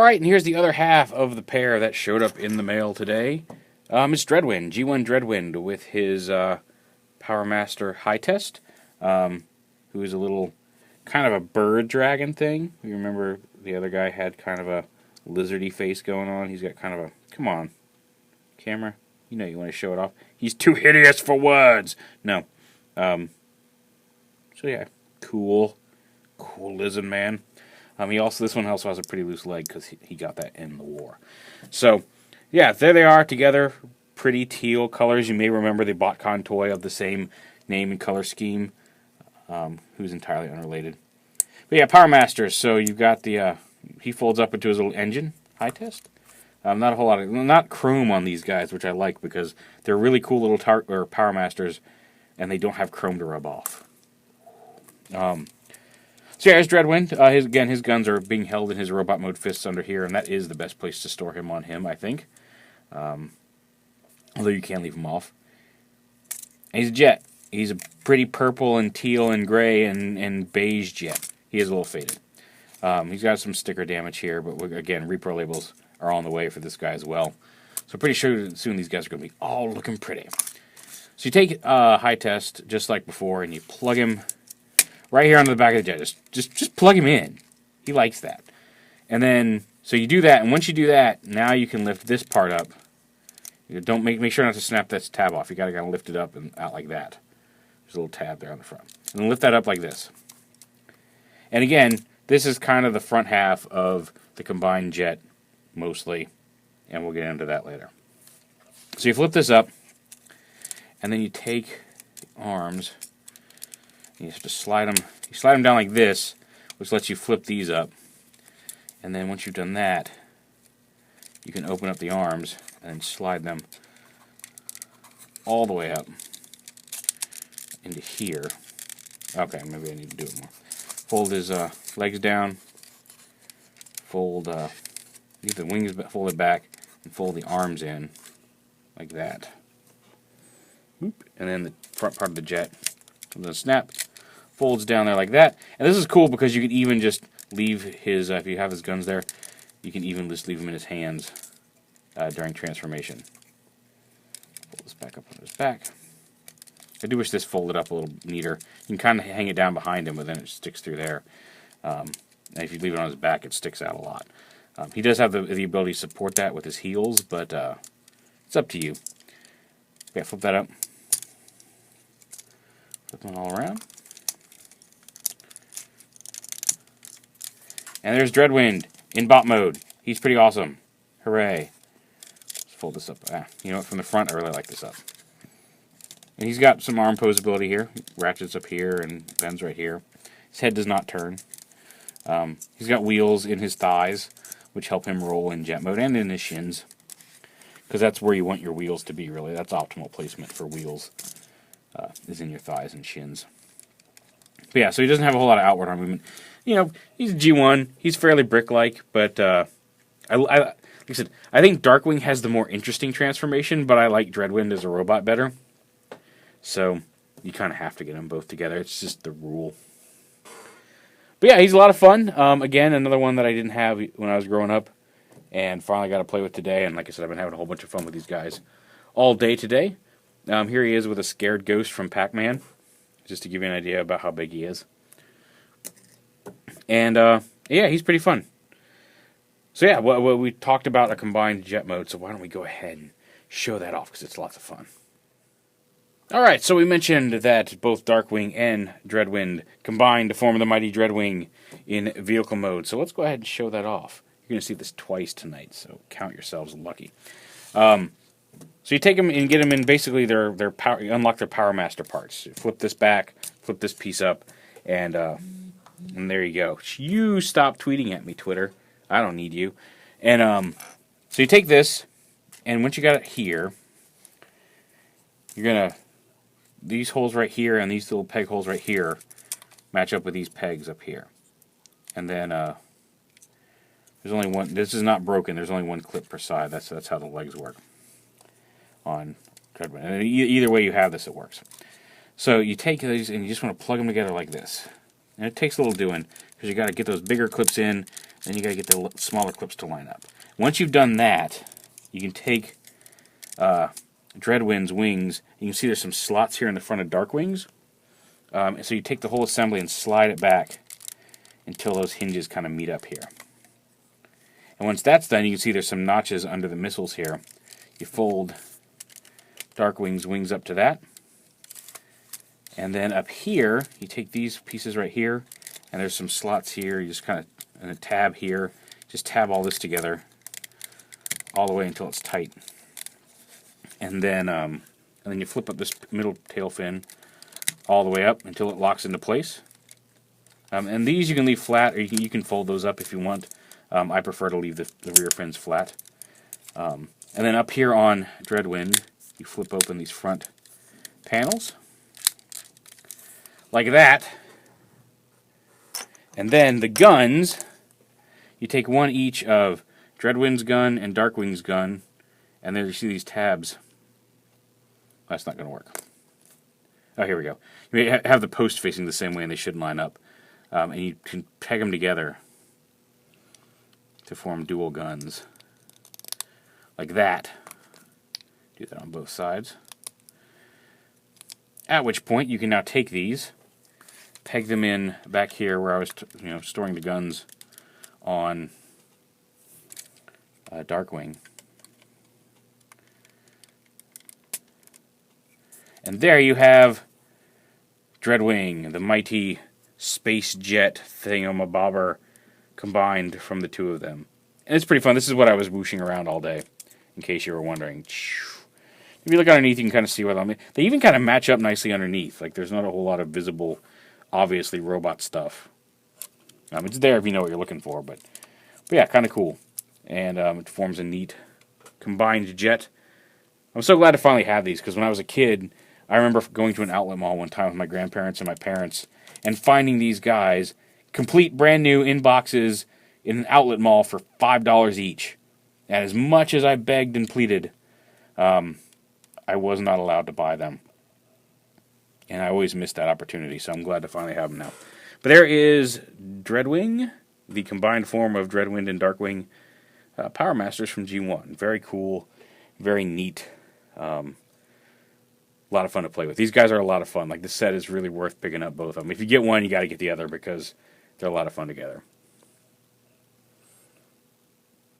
Alright, and here's the other half of the pair that showed up in the mail today. It's DREADWIND, G1 DREADWIND, with his Powermaster high test, who is a little kind of a bird dragon thing. You remember the other guy had kind of a lizardy face going on. He's got kind of a, come on, camera, you know you want to show it off. He's too hideous for words. No. So yeah, cool lizard man. This one also has a pretty loose leg because he got that in the war. So, yeah, there they are together. Pretty teal colors. You may remember the BotCon toy of the same name and color scheme, who's entirely unrelated. But yeah, Powermaster. So you've got the he folds up into his little engine high test. Not a whole lot of not chrome on these guys, which I like because they're really cool little Powermasters, and they don't have chrome to rub off. So yeah, here's DREADWIND. His guns are being held in his robot mode fists under here, and that is the best place to store him on him, I think. Although you can leave him off. And he's a jet. He's a pretty purple and teal and gray and beige jet. He is a little faded. He's got some sticker damage here, but again, repro labels are on the way for this guy as well. So pretty sure soon these guys are going to be all looking pretty. So you take high test, just like before, and you plug him right here onto the back of the jet. Just plug him in. He likes that. And then, so you do that, and once you do that, now you can lift this part up. You don't make sure not to snap this tab off. You got to kind of lift it up and out like that. There's a little tab there on the front. And then lift that up like this. And again, this is kind of the front half of the combined jet, mostly. And we'll get into that later. So you flip this up, and then you take the arms. You have to slide them. You slide them down like this, which lets you flip these up. And then once you've done that, you can open up the arms and slide them all the way up into here. Okay, maybe I need to do it more. Fold his legs down. Leave the wings folded back, and fold the arms in like that. And then the front part of the jet comes in a snap. Folds down there like that. And this is cool because you can even just leave his, if you have his guns there, you can even just leave him in his hands during transformation. Fold this back up on his back. I do wish this folded up a little neater. You can kind of hang it down behind him, but then it sticks through there. And if you leave it on his back, it sticks out a lot. He does have the ability to support that with his heels, but it's up to you. Okay, flip that up. Flip them all around. And there's DREADWIND in bot mode. He's pretty awesome. Hooray. Let's fold this up. You know what? From the front, I really like this up. And he's got some arm posability here. Ratchets up here and bends right here. His head does not turn. He's got wheels in his thighs, which help him roll in jet mode, and in his shins. Because that's where you want your wheels to be, really. That's optimal placement for wheels, is in your thighs and shins. But yeah, so he doesn't have a whole lot of outward arm movement. You know, he's a G1. He's fairly brick-like, but like I said, I think Darkwing has the more interesting transformation, but I like DREADWIND as a robot better. So you kind of have to get them both together. It's just the rule. But yeah, he's a lot of fun. Again, another one that I didn't have when I was growing up, and finally got to play with today. And like I said, I've been having a whole bunch of fun with these guys all day today. Here he is with a scared ghost from Pac-Man, just to give you an idea about how big he is. And yeah, he's pretty fun. So yeah, we talked about a combined jet mode, so why don't we go ahead and show that off, because it's lots of fun. Alright, so we mentioned that both Darkwing and DREADWIND combined to form the mighty DREADWING in vehicle mode. So let's go ahead and show that off. You're going to see this twice tonight, so count yourselves lucky. So you take them and get them in basically their power, you unlock their Powermaster parts. You flip this back, flip this piece up, and there you go. You stop tweeting at me, Twitter. I don't need you. And so you take this, and once you got it here, you're going to, these holes right here and these little peg holes right here match up with these pegs up here. And then there's only one, this is not broken, there's only one clip per side. That's how the legs work on DREADWIND. And either way you have this, it works. So you take these and you just want to plug them together like this. And it takes a little doing, because you got to get those bigger clips in, Then you got to get the smaller clips to line up. Once you've done that, you can take DREADWIND's wings. You can see there's some slots here in the front of Darkwing's. So you take the whole assembly and slide it back until those hinges kind of meet up here. And once that's done, you can see there's some notches under the missiles here. You fold Darkwing's wings up to that. And then up here, you take these pieces right here, and there's some slots here. You just kind of, and a tab here. Just tab all this together all the way until it's tight. And then you flip up this middle tail fin all the way up until it locks into place. And these you can leave flat, or you can fold those up if you want. I prefer to leave the rear fins flat. And then up here on DREADWIND, you flip open these front panels like that. And then the guns, you take one each of DREADWIND's gun and Darkwing's gun, and then you see these tabs. That's not going to work. Oh, here we go. You have the post facing the same way, and they should line up. And you can peg them together to form dual guns. Like that. Do that on both sides. At which point, you can now take these, peg them in back here where I was storing the guns on Darkwing. And there you have DREADWIND, the mighty space jet thingamabobber combined from the two of them. And it's pretty fun. This is what I was whooshing around all day, in case you were wondering. If you look underneath, you can kind of see what I mean. They even kind of match up nicely underneath. Like, there's not a whole lot of visible, obviously, robot stuff. It's there if you know what you're looking for, but yeah, kind of cool. And it forms a neat combined jet. I'm so glad to finally have these, because when I was a kid, I remember going to an outlet mall one time with my grandparents and my parents and finding these guys, complete brand new in boxes in an outlet mall for $5 each. And as much as I begged and pleaded, I was not allowed to buy them. And I always missed that opportunity, so I'm glad to finally have them now. But there is DREADWIND, the combined form of DREADWIND and Darkwing Powermasters from G1. Very cool, very neat. A lot of fun to play with. These guys are a lot of fun. Like, the set is really worth picking up both of them. If you get one, you got to get the other because they're a lot of fun together.